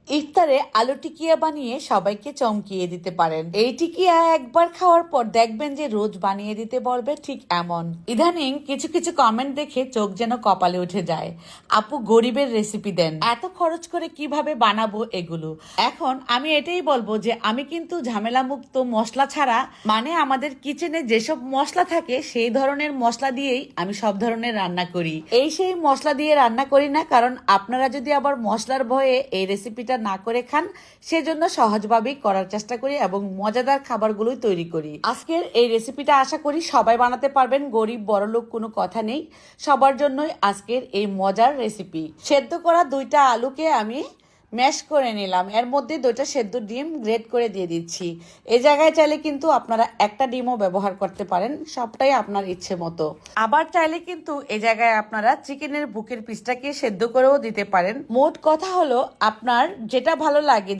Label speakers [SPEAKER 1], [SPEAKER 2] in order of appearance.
[SPEAKER 1] ইফতারে আলু টিকিয়া বানিয়ে সবাইকে চমকিয়ে দিতে পারেন। এই টিকিয়া একবার খাওয়ার পর দেখবেন যে রোজ বানিয়ে দিতে বলবে, ঠিক এমন। ইদানিং কিছু কিছু কমেন্ট দেখে চোখ যেন কপালে উঠে যায়। আপু গরিবের রেসিপি দেন, এত খরচ করে কিভাবে বানাবো এগুলো। এখন আমি এটাই বলবো যে আমি কিন্তু ঝামেলা মুক্ত মশলা ছাড়া, মানে আমাদের কিচেনে যেসব মশলা থাকে সেই ধরনের মশলা দিয়েই আমি সব ধরনের রান্না করি। এই সেই মশলা দিয়ে রান্না করি না, কারণ আপনারা যদি আবার মশলার ভয়ে এই রেসিপিটা না করে খান, সেজন্য সহজভাবেই করার চেষ্টা করি এবং মজাদার খাবারগুলোই তৈরি করি। আজকের এই রেসিপিটা আশা করি সবাই বানাতে পারবেন, গরিব বড়লোক কোনো কথা নেই, সবার জন্যই আজকের এই মজার রেসিপি। সেদ্ধ করা 2টা আলুকে আমি ম্যাশ করে নিলাম, এর মধ্যে 2টা সেদ্ধ ডিম গ্রেট করে দিয়ে দিচ্ছি। এই জায়গায় চাইলে কিন্তু আপনারা একটা ডিমও ব্যবহার করতে পারেন, সবটাই আপনার ইচ্ছে মতো। আবার চাইলে কিন্তু এই জায়গায় আপনারা চিকেনের বুকের পিসটাকে সেদ্ধ করেও দিতে পারেন। মোট কথা হলো আপনার যেটা ভালো লাগে